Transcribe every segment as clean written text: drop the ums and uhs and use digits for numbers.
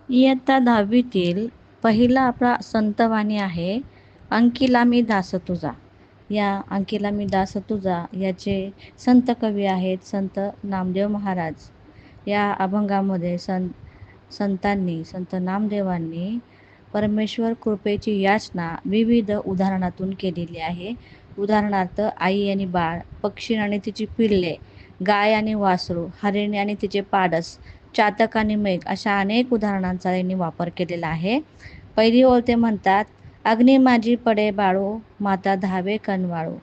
इयत्ता 10वीतील पहिला आपला संतवाणी आहे, अंकिला मी दास तुझा. या अंकिला मी दास तुझा याचे संत कवी आहेत संत नामदेव महाराज. या अभंगामध्ये संत नामदेवांनी परमेश्वर कृपेची याचना विविध उदाहरणातून केलेली आहे. उदाहरणार्थ आई आणि बाळ, पक्षी आणि तिची पिल्ले, गाय आणि वासरू, हरिणी आणि तिचे पाडस, चातक आणि मेघ अशा अनेक उदाहरणांचा यांनी वापर केलेला आहे. पहिली ओळ ते म्हणतात, अग्नी माझी पडे बाळो, माता धावे कनवाळो,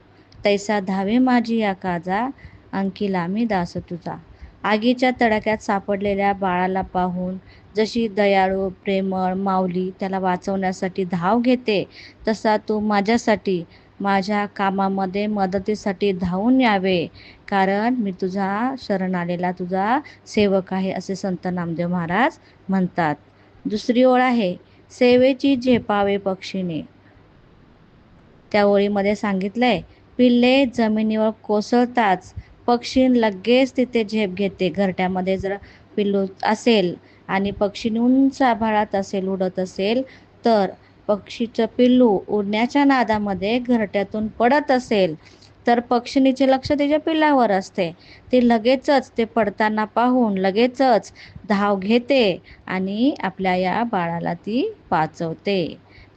तैसा धावे माझी या काजा, अंकिला मी दास तुझा. आगीच्या तडाख्यात सापडलेल्या बाळाला पाहून जशी दयाळू प्रेमळ माऊली त्याला वाचवण्यासाठी धाव घेते, तसा तू माझ्यासाठी माझ्या कामामध्ये मदतीसाठी धावून यावे, कारण मी तुझा शरण आलेला तुझा सेवक आहे, असे संत नामदेव महाराज म्हणतात. दुसरी ओळ आहे, सेवेची झेपावे पक्षीने. त्या ओळीमध्ये सांगितलंय, पिल्ले जमिनीवर कोसळताच पक्षी लगेच तिथे झेप घेते. घरट्यामध्ये जर पिल्लू असेल आणि पक्षी उंच आभाळात असेल, उडत असेल, तर पक्षीचं पिल्लू उडण्याच्या नादामध्ये घरट्यातून पडत असेल तर पक्षिणीचे लक्ष त्याच्या पिल्लावर असते. ते लगेचच ते पडताना पाहून लगेचच धाव घेते आणि आपल्या या बाळाला ती वाचवते.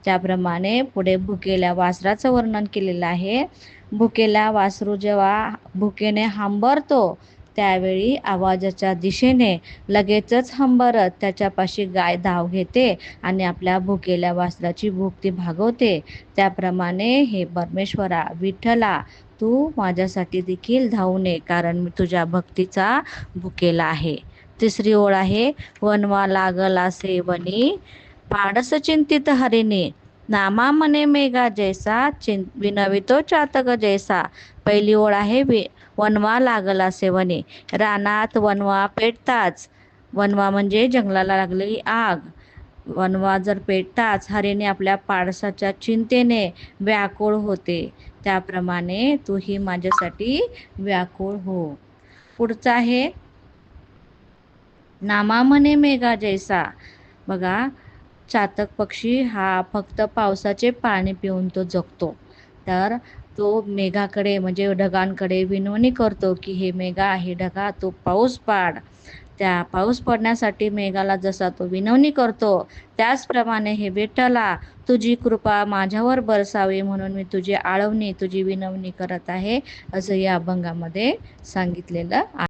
ज्याप्रमाणे पुढे भुकेल्या वासराचं वर्णन केलेलं आहे. भुकेल्या वासरू जेव्हा भुकेने हंबरतो, त्यावेळी आवाजाच्या दिशेने लगेचच हंबरत त्याच्यापाशी गाय धाव घेते आणि आपल्या भुकेल्या वासराची भूक ती भागवते. त्याप्रमाणे हे परमेश्वरा विठ्ठला, तू माझ्यासाठी देखील धावून ये, कारण मी तुझ्या भक्तीचा भुकेला आहे. तिसरी ओळ आहे, वनवा लागला सेवनी, पाडस चिंतित हरिणी, नामा मने मेघा जैसा, विनवितो चातक जैसा. पहिली ओळ आहे, वनवा लागला सेवनी. रानात वनवा पेटताच, वनवा म्हणजे जंगलाला लागलेली आग, वनवा जर पेटताच हरिणी आपल्या पाडसाच्या चिंतेने व्याकुळ होते. त्याप्रमाणे तूही माझ्यासाठी व्याकुळ हो. पुढचा आहे, नामा म्हणे मेघा जैसा. बघा, चातक पक्षी हा फक्त पावसाचे पाणी पिऊन तो जगतो. तर तो मेघाकडे म्हणजे ढगांकडे विनवणी करतो की हे मेघा, हे ढगा, तो पाऊस पाड. त्या पाऊस पडण्यासाठी मेघाला जसा तो विनवणी करतो, त्याचप्रमाणे हे विठ्ठला, तुझी कृपा माझ्यावर बरसावी म्हणून मी तुझी आळवणी, तुझी विनवणी करत आहे, असं या अभंगामध्ये सांगितलेलं आहे.